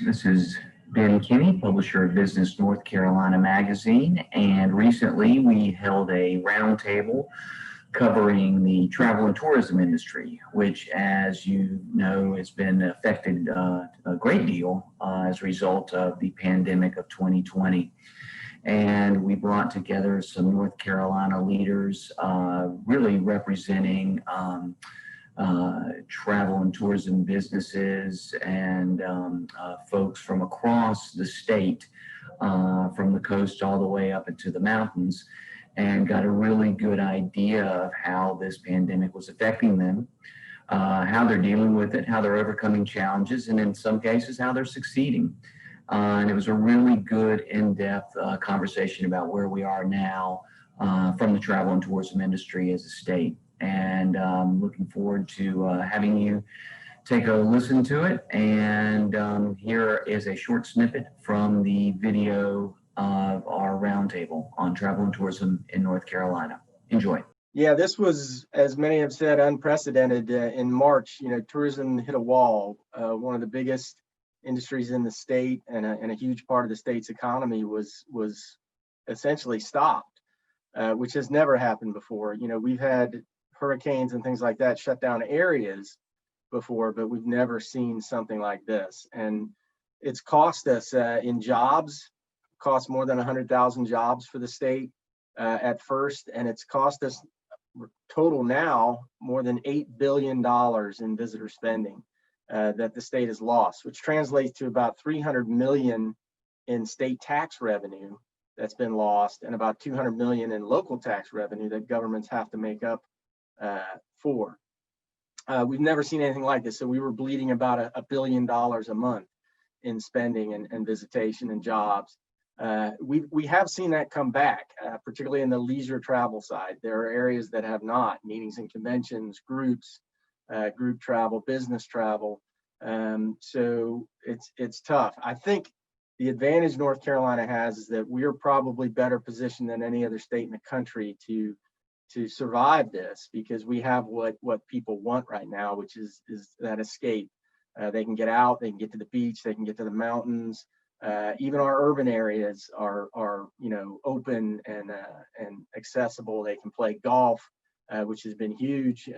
This is Ben Kinney, publisher of Business North Carolina Magazine, and recently we held a roundtable covering the travel and tourism industry, which, as you know, has been affected a great deal as a result of the pandemic of 2020. And we brought together some North Carolina leaders really representing travel and tourism businesses and folks from across the state, from the coast all the way up into the mountains, and got a really good idea of how this pandemic was affecting them, how they're dealing with it, how they're overcoming challenges, and in some cases, how they're succeeding. And it was a really good in-depth conversation about where we are now from the travel and tourism industry as a state. And looking forward to having you take a listen to it. And here is a short snippet from the video of our roundtable on travel and tourism in North Carolina. Enjoy. Yeah, this was, as many have said, unprecedented. In March, tourism hit a wall. One of the biggest industries in the state and a huge part of the state's economy was essentially stopped, which has never happened before. We've had hurricanes and things like that shut down areas before, but we've never seen something like this. And it's cost us in jobs, cost more than 100,000 jobs for the state at first, and it's cost us total now more than $8 billion in visitor spending that the state has lost, which translates to about $300 million in state tax revenue that's been lost, and about $200 million in local tax revenue that governments have to make up for. We've never seen anything like this. So we were bleeding about $1 billion a month in spending and visitation and jobs. We have seen that come back, particularly in the leisure travel side. There are areas that have not, meetings and conventions, groups, group travel, business travel. So it's tough. I think the advantage North Carolina has is that we're probably better positioned than any other state in the country to survive this, because we have what people want right now, which is that escape. They can get out, they can get to the beach, they can get to the mountains. Even our urban areas are open and accessible. They can play golf, which has been huge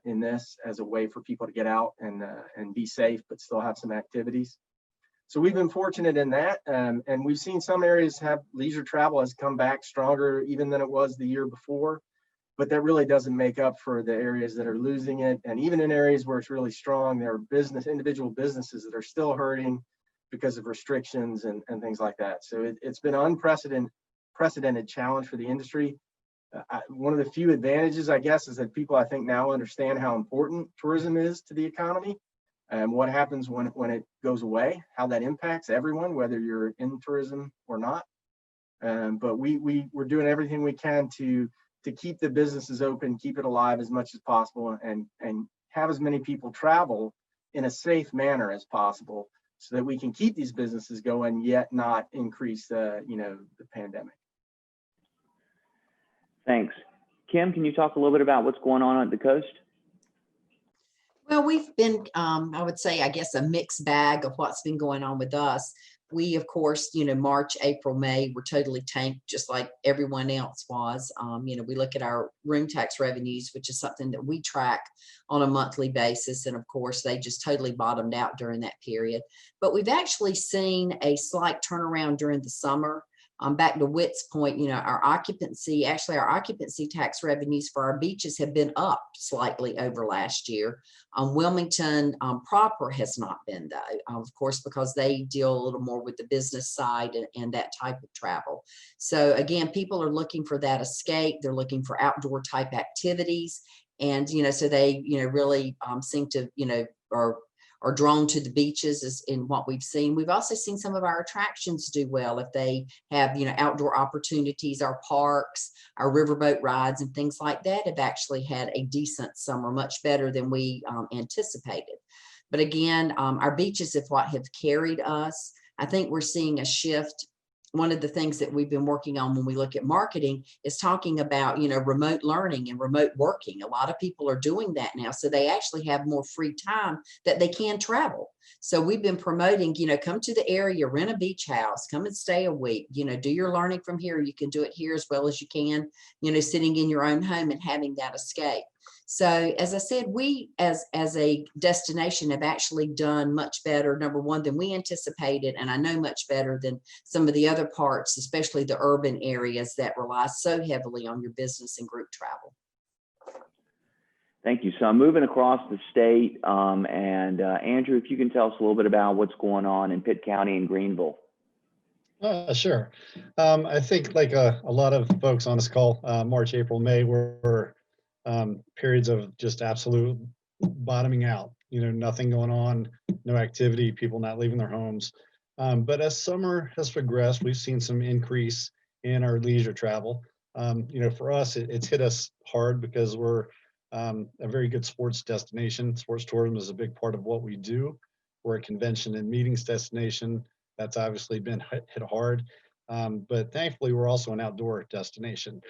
in this as a way for people to get out and be safe, but still have some activities. So we've been fortunate in that, and we've seen some areas have leisure travel has come back stronger even than it was the year before. But that really doesn't make up for the areas that are losing it. And even in areas where it's really strong, there are individual businesses that are still hurting because of restrictions and things like that. So it's been an unprecedented challenge for the industry. One of the few advantages, I guess, is that people, I think, now understand how important tourism is to the economy and what happens when it goes away, how that impacts everyone, whether you're in tourism or not. But we're doing everything we can to keep the businesses open, keep it alive as much as possible, and have as many people travel in a safe manner as possible, so that we can keep these businesses going, yet not increase the pandemic. Thanks. Kim, can you talk a little bit about what's going on at the coast? Well, we've been, I would say, I guess, a mixed bag of what's been going on with us. We, of course, March, April, May were totally tanked, just like everyone else was. We look at our room tax revenues, which is something that we track on a monthly basis. And of course, they just totally bottomed out during that period. But we've actually seen a slight turnaround during the summer. Back to Wit's point, our occupancy tax revenues for our beaches have been up slightly over last year. Wilmington proper has not been, though, of course, because they deal a little more with the business side and that type of travel. So again, people are looking for that escape. They're looking for outdoor type activities. And, so they, really seem to, are drawn to the beaches is in what we've seen. We've also seen some of our attractions do well if they have, outdoor opportunities. Our parks, our riverboat rides and things like that have actually had a decent summer, much better than we anticipated. But again, our beaches have carried us. I think we're seeing a shift. One of the things that we've been working on when we look at marketing is talking about, remote learning and remote working. A lot of people are doing that now. So they actually have more free time that they can travel. So we've been promoting, come to the area, rent a beach house, come and stay a week, do your learning from here. You can do it here as well as you can, sitting in your own home and having that escape. So as I said, we as a destination have actually done much better, number one, than we anticipated. And I know much better than some of the other parts, especially the urban areas that rely so heavily on your business and group travel. Thank you. So I'm moving across the state. Andrew, if you can tell us a little bit about what's going on in Pitt County and Greenville. Sure. I think like a lot of folks on this call, March, April, May were periods of just absolute bottoming out, nothing going on, no activity, people not leaving their homes. But as summer has progressed, we've seen some increase in our leisure travel. For us, it's hit us hard because we're a very good sports destination. Sports tourism is a big part of what we do. We're a convention and meetings destination. That's obviously been hit hard. But thankfully, we're also an outdoor destination.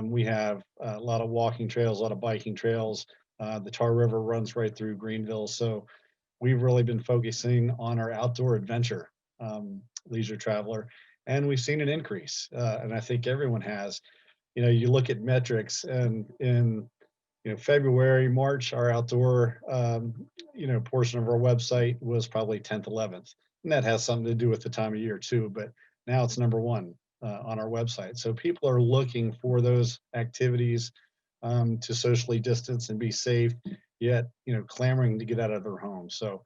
We have a lot of walking trails, a lot of biking trails. The Tar River runs right through Greenville. So we've really been focusing on our outdoor adventure leisure traveler. And we've seen an increase. And I think everyone has. You look at metrics and in February, March, our outdoor portion of our website was probably 10th, 11th. And that has something to do with the time of year too. But now it's number one on our website. So people are looking for those activities to socially distance and be safe, yet, clamoring to get out of their home. So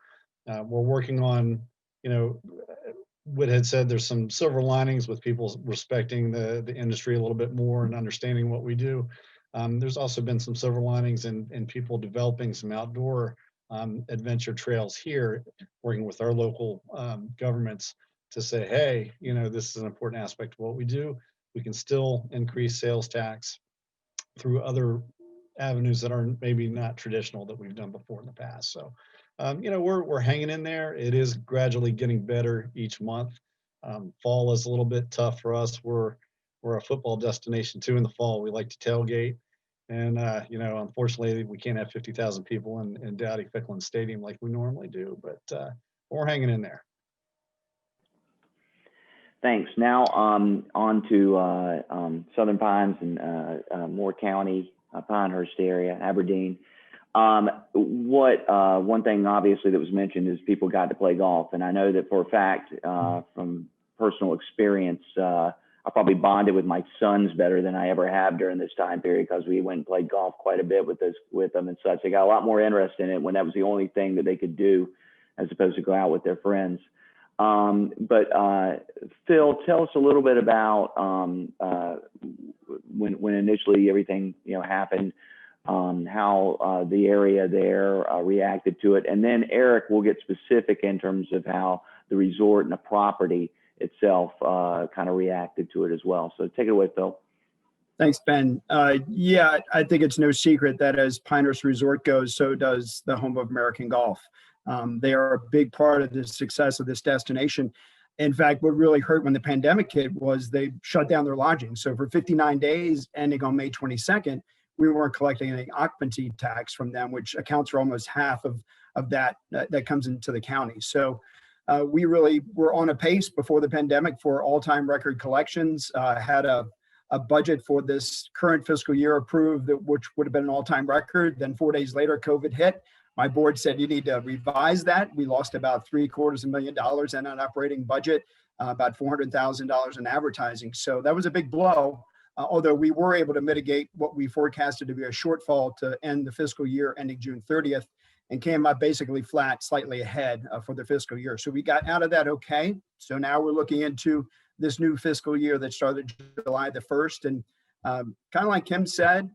we're working on, Wit had said there's some silver linings with people respecting the industry a little bit more and understanding what we do. There's also been some silver linings in people developing some outdoor adventure trails here, working with our local governments to say, hey, this is an important aspect of what we do. We can still increase sales tax through other avenues that are maybe not traditional that we've done before in the past. So, we're hanging in there. It is gradually getting better each month. Fall is a little bit tough for us. We're a football destination too in the fall. We like to tailgate. And, unfortunately, we can't have 50,000 people in Dowdy-Ficklin Stadium like we normally do, but we're hanging in there. Thanks. Now on to Southern Pines and Moore County, Pinehurst area, Aberdeen. One thing obviously that was mentioned is people got to play golf. And I know that for a fact from personal experience, I probably bonded with my sons better than I ever have during this time period because we went and played golf quite a bit with them and such. They got a lot more interest in it when that was the only thing that they could do as opposed to go out with their friends. Phil, tell us a little bit about when initially everything happened, how the area there reacted to it, and then Eric will get specific in terms of how the resort and the property itself kind of reacted to it as well. So take it away, Phil. Thanks, Ben. Yeah, I think it's no secret that as Pinehurst Resort goes, so does the home of American golf. They are a big part of the success of this destination. In fact, what really hurt when the pandemic hit was they shut down their lodging. So for 59 days, ending on May 22nd, we weren't collecting any occupancy tax from them, which accounts for almost half of that comes into the county. So we really were on a pace before the pandemic for all-time record collections, had a budget for this current fiscal year approved, which would have been an all-time record. Then 4 days later, COVID hit. My board said, you need to revise that. We lost about $750,000 in an operating budget, about $400,000 in advertising. So that was a big blow, although we were able to mitigate what we forecasted to be a shortfall to end the fiscal year ending June 30th and came up basically flat, slightly ahead for the fiscal year. So we got out of that okay. So now we're looking into this new fiscal year that started July the 1st. And kind of like Kim said,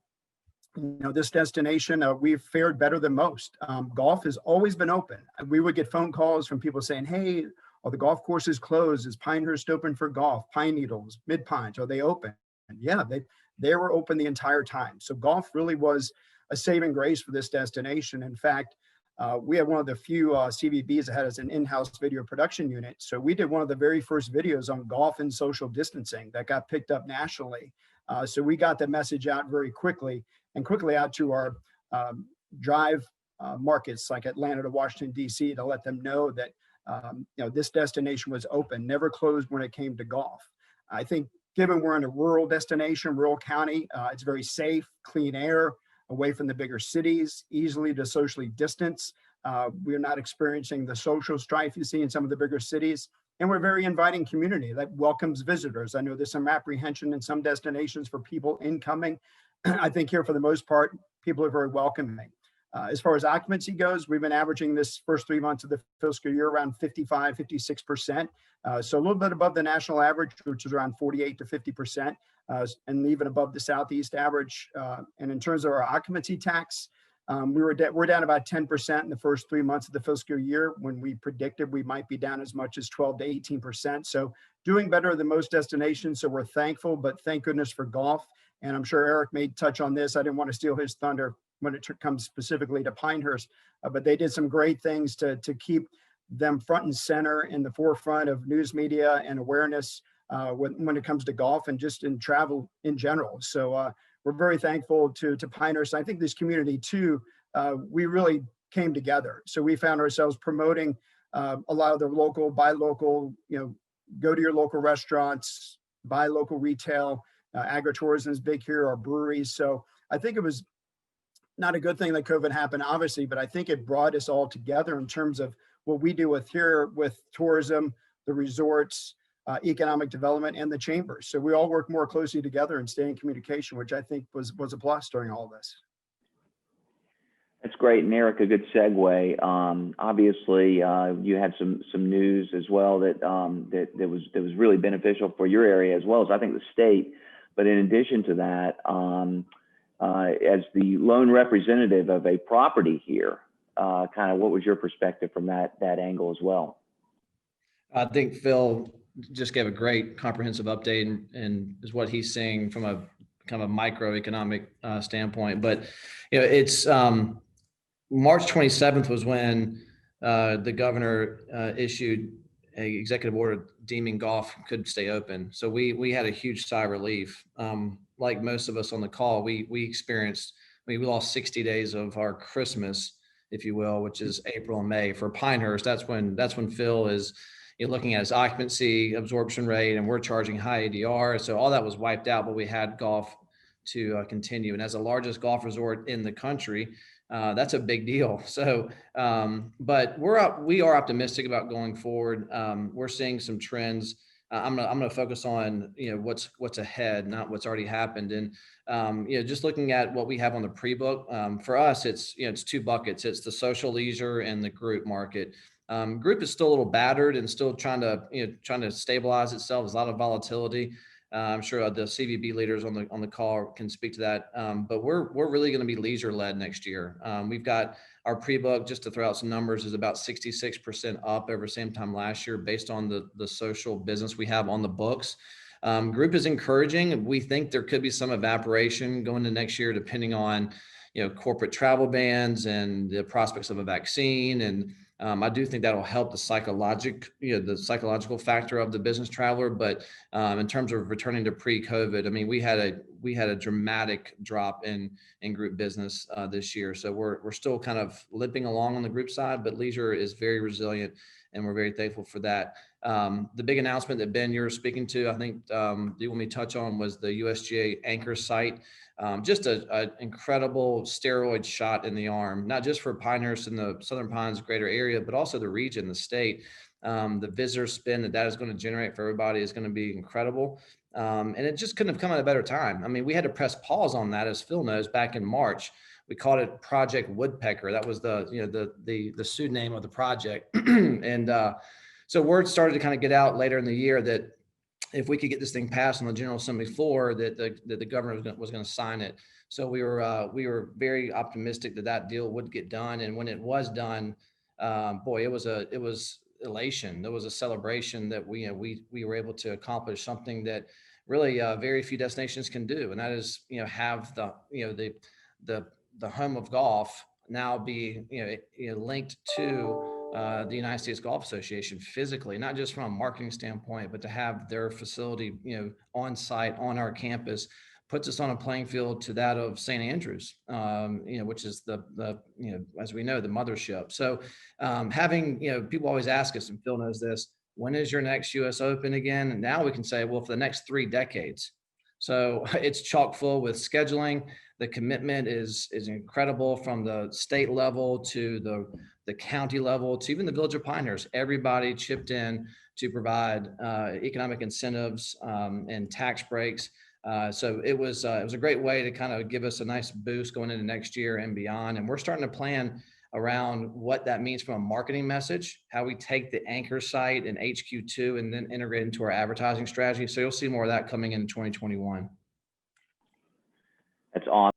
this destination, we've fared better than most. Golf has always been open. We would get phone calls from people saying, hey, are the golf courses closed? Is Pinehurst open for golf? Pine Needles, Mid Pines, are they open? And yeah, they were open the entire time. So golf really was a saving grace for this destination. In fact, we had one of the few CVBs that had as an in-house video production unit. So we did one of the very first videos on golf and social distancing that got picked up nationally. So we got the message out very quickly and quickly out to our drive markets like Atlanta to Washington, D.C. to let them know that this destination was open, never closed when it came to golf. I think given we're in a rural destination, rural county, it's very safe, clean air, away from the bigger cities, easily to socially distance. We're not experiencing the social strife you see in some of the bigger cities. And we're a very inviting community that welcomes visitors. I know there's some apprehension in some destinations for people incoming. I think here, for the most part, people are very welcoming. As far as occupancy goes, we've been averaging this first 3 months of the fiscal year around 55, 56%. So a little bit above the national average, which is around 48 to 50%, and even above the Southeast average. And in terms of our occupancy tax, we're down about 10% in the first 3 months of the fiscal year, when we predicted we might be down as much as 12 to 18%. So doing better than most destinations. So we're thankful, but thank goodness for golf. And I'm sure Eric may touch on this. I didn't want to steal his thunder when it comes specifically to Pinehurst, but they did some great things to keep them front and center in the forefront of news media and awareness when it comes to golf and just in travel in general. So we're very thankful to Pinehurst. I think this community too, we really came together. So we found ourselves promoting a lot of the local, buy local, go to your local restaurants, buy local retail. Agritourism is big here, our breweries. So I think it was not a good thing that COVID happened, obviously, but I think it brought us all together in terms of what we do with tourism, the resorts, economic development, and the chambers. So we all work more closely together and stay in communication, which I think was a plus during all of this. That's great, and Eric, a good segue. Obviously, you had some news as well that was really beneficial for your area as well as I think the state. But in addition to that, as the lone representative of a property here, kind of what was your perspective from that angle as well? I think Phil just gave a great comprehensive update and is what he's saying from a kind of a microeconomic standpoint. But it's March 27th was when the governor issued an executive order deeming golf could stay open. So we had a huge sigh of relief. Like most of us on the call, we experienced, we lost 60 days of our Christmas, if you will, which is April and May. For Pinehurst, that's when Phil is looking at his occupancy, absorption rate, and we're charging high ADR. So all that was wiped out, but we had golf to continue. And as the largest golf resort in the country, that's a big deal. So, but we are optimistic about going forward. We're seeing some trends. I'm gonna focus on what's ahead, not what's already happened. And just looking at what we have on the pre-book, for us, it's it's two buckets. It's the social leisure and the group market. Group is still a little battered and still trying to stabilize itself. There's a lot of volatility. I'm sure the CVB leaders on the call can speak to that. But we're really going to be leisure led next year. We've got our pre-book, just to throw out some numbers, is about 66% up over same time last year based on the social business we have on the books. Group is encouraging. We think there could be some evaporation going into next year, depending on corporate travel bans and the prospects of a vaccine. And I do think that'll help the psychological factor of the business traveler. But in terms of returning to pre-COVID, I mean, we had a dramatic drop in group business this year. So we're still kind of limping along on the group side, but leisure is very resilient, and we're very thankful for that. The big announcement that Ben, you're speaking to, I think you want me to touch on, was the USGA anchor site. Just an incredible steroid shot in the arm, not just for Pinehurst and the Southern Pines greater area, but also the region, the state. The visitor spin that is going to generate for everybody is going to be incredible. And it just couldn't have come at a better time. I mean, we had to press pause on that, as Phil knows, back in March. We called it Project Woodpecker. That was the pseudonym of the project. And so word started to kind of get out later in the year that if we could get this thing passed on the General Assembly floor, that the governor was going to sign it. So we were very optimistic that deal would get done. And when it was done, boy, it was elation. There was a celebration that we were able to accomplish something that really very few destinations can do, and that is have the home of golf now be linked to the United States Golf Association physically, not just from a marketing standpoint, but to have their facility on site on our campus. puts us on a playing field to that of St. Andrews, which is the as we know, the mothership. So having, people always ask us, and Phil knows this, when is your next US Open again? And now we can say, well, for the next 3 decades. So it's chock full with scheduling. The commitment is incredible, from the state level to the county level to even the village of Pinehurst. Everybody chipped in to provide economic incentives and tax breaks. So it was a great way to kind of give us a nice boost going into next year and beyond. And we're starting to plan around what that means from a marketing message, how we take the anchor site and HQ2 and then integrate into our advertising strategy. So you'll see more of that coming in 2021. That's awesome.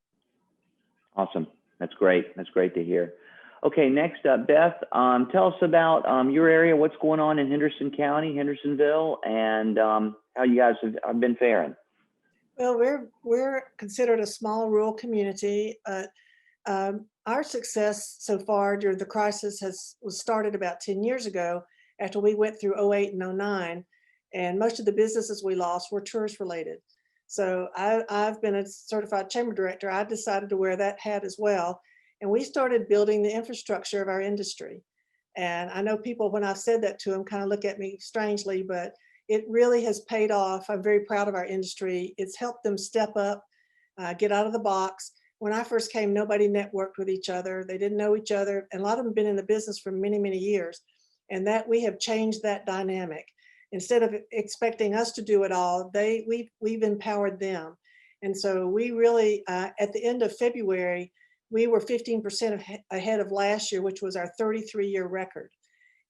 Awesome. That's great. That's great to hear. Okay, next up, Beth, tell us about your area, what's going on in Henderson County, Hendersonville, and how you guys have been faring. Well, we're considered a small rural community. Our success so far during the crisis was started about 10 years ago, after we went through 08 and 09, and most of the businesses we lost were tourist related. So I've been a certified chamber director. I decided to wear that hat as well. And we started building the infrastructure of our industry. And I know people, when I've said that to them, kind of look at me strangely, but it really has paid off. I'm very proud of our industry. It's helped them step up, get out of the box. When I first came, nobody networked with each other. They didn't know each other. And a lot of them have been in the business for many, many years. And that we have changed that dynamic. Instead of expecting us to do it all, we've empowered them. And so we really, at the end of February, we were 15% ahead of last year, which was our 33-year record.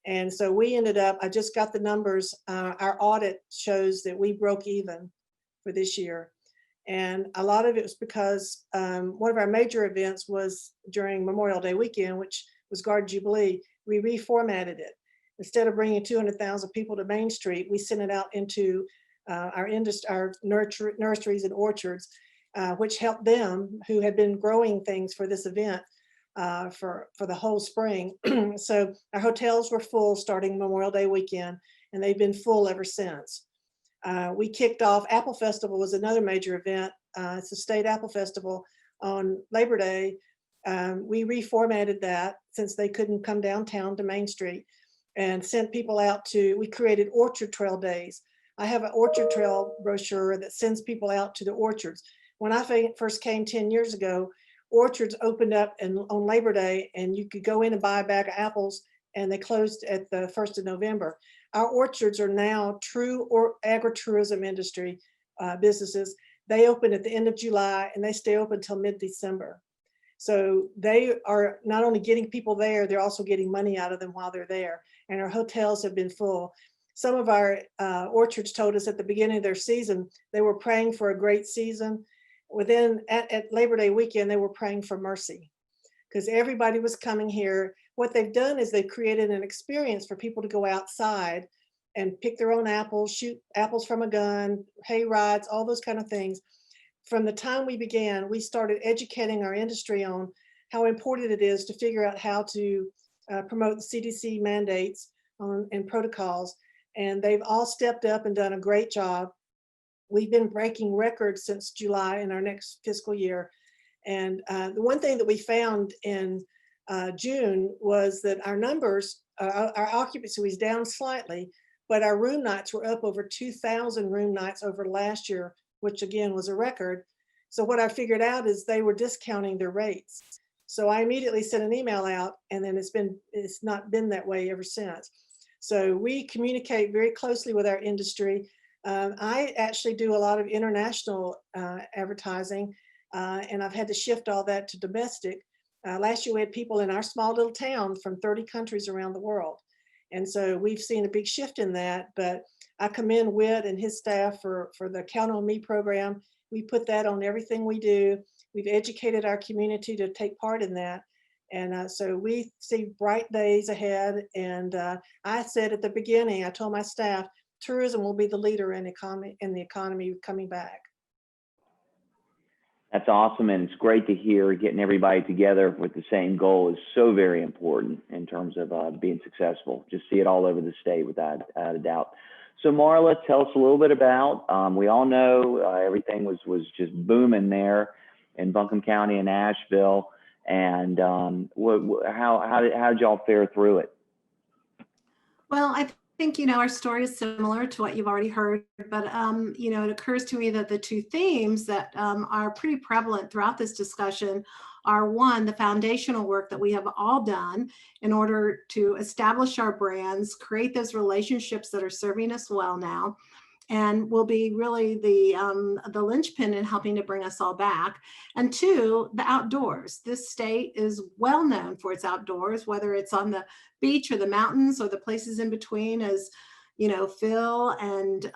And so we ended up, I just got the numbers, our audit shows that we broke even for this year. And a lot of it was because one of our major events was during Memorial Day weekend, which was Garden Jubilee. We reformatted it. Instead of bringing 200,000 people to Main Street, we sent it out into our nurseries and orchards, which helped them, who had been growing things for this event for the whole spring. So our hotels were full starting Memorial Day weekend, and they've been full ever since. We kicked off, Apple Festival was another major event. It's a state apple festival on Labor Day. We reformatted that since they couldn't come downtown to Main Street, and sent people out we created orchard trail days. I have an orchard trail brochure that sends people out to the orchards. When I first came 10 years ago, orchards opened up on Labor Day, and you could go in and buy a bag of apples, and they closed at the 1st of November. Our orchards are now true agritourism industry businesses. They open at the end of July, and they stay open until mid-December. So they are not only getting people there, they're also getting money out of them while they're there. And our hotels have been full. Some of our orchards told us at the beginning of their season, they were praying for a great season. At Labor Day weekend, they were praying for mercy, because everybody was coming here. What they've done is they've created an experience for people to go outside and pick their own apples, shoot apples from a gun, hay rides, all those kind of things. From the time we began, we started educating our industry on how important it is to figure out how to promote the CDC mandates and protocols. And they've all stepped up and done a great job. We've been breaking records since July in our next fiscal year. And the one thing that we found in June was that our numbers, our occupancy was down slightly, but our room nights were up over 2,000 room nights over last year, which again was a record. So what I figured out is they were discounting their rates. So I immediately sent an email out, and then it's not been that way ever since. So we communicate very closely with our industry. I actually do a lot of international advertising, and I've had to shift all that to domestic. Last year we had people in our small little town from 30 countries around the world. And so we've seen a big shift in that, but I commend Wit and his staff for the Count on Me program. We put that on everything we do. We've educated our community to take part in that. And so we see bright days ahead. And I said at the beginning, I told my staff, tourism will be the leader in the economy coming back. That's awesome. And it's great to hear getting everybody together with the same goal is so very important in terms of being successful. Just see it all over the state without a doubt. So Marla, tell us a little bit about, we all know everything was just booming there in Buncombe County and Asheville. And how did y'all fare through it? Well, I think, you know, our story is similar to what you've already heard, but, you know, it occurs to me that the two themes that are pretty prevalent throughout this discussion are, one, the foundational work that we have all done in order to establish our brands, create those relationships that are serving us well now, and will be really the linchpin in helping to bring us all back. And two, the outdoors. This state is well known for its outdoors, whether it's on the beach or the mountains or the places in between, as you know, Phil and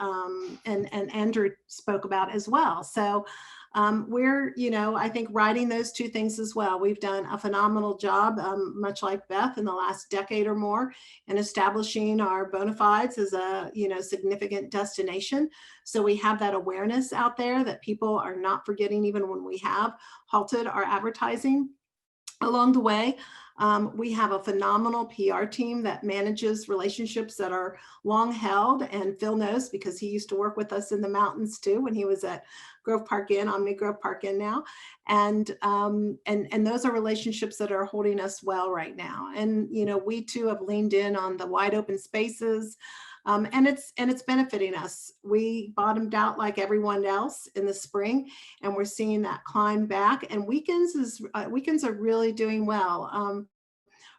Andrew spoke about as well. So we're, you know, I think riding those two things as well. We've done a phenomenal job, much like Beth, in the last decade or more, in establishing our bona fides as a, you know, significant destination. So we have that awareness out there that people are not forgetting, even when we have halted our advertising along the way. We have a phenomenal PR team that manages relationships that are long held, and Phil knows because he used to work with us in the mountains too when he was at Grove Park Inn, Omni Grove Park Inn now. And those are relationships that are holding us well right now. And, you know, we too have leaned in on the wide open spaces. And it's benefiting us. We bottomed out like everyone else in the spring, and we're seeing that climb back. And weekends are really doing well.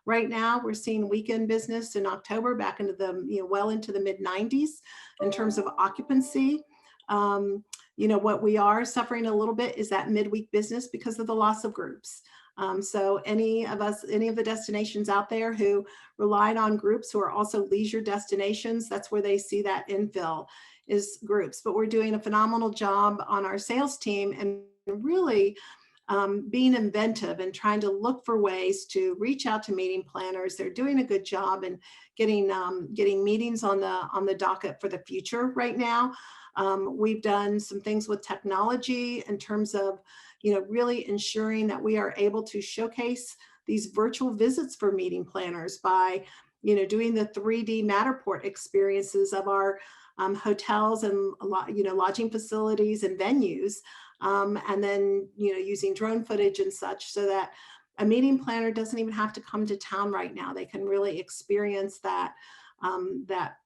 Right now, we're seeing weekend business in October back into the, you know, well into the mid 90s in terms of occupancy. You know, what we are suffering a little bit is that midweek business because of the loss of groups. So any of the destinations out there who relied on groups who are also leisure destinations, that's where they see that infill is groups. But we're doing a phenomenal job on our sales team and really being inventive and trying to look for ways to reach out to meeting planners. They're doing a good job in getting meetings on the docket for the future right now. We've done some things with technology in terms of, you know, really ensuring that we are able to showcase these virtual visits for meeting planners by, you know, doing the 3D Matterport experiences of our hotels and, you know, lodging facilities and venues. And then, you know, using drone footage and such so that a meeting planner doesn't even have to come to town right now. They can really experience that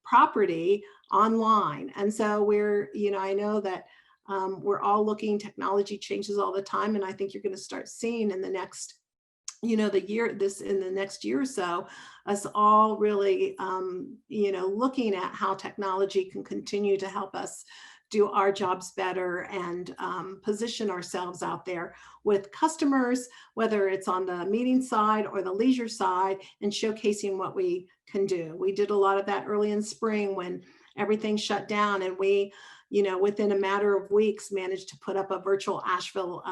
property online. And so we're, you know, I know that we're all looking, technology changes all the time. And I think you're going to start seeing in the next, you know, in the next year or so, us all really, you know, looking at how technology can continue to help us do our jobs better and position ourselves out there with customers, whether it's on the meeting side or the leisure side, and showcasing what we can do. We did a lot of that early in spring when everything shut down, and we, you know, within a matter of weeks managed to put up a virtual Asheville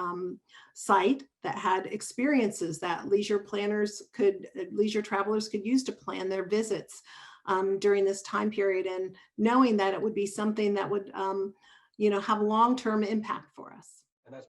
site that had experiences that leisure travelers could use to plan their visits during this time period, and knowing that it would be something that would, you know, have long-term impact for us. And that's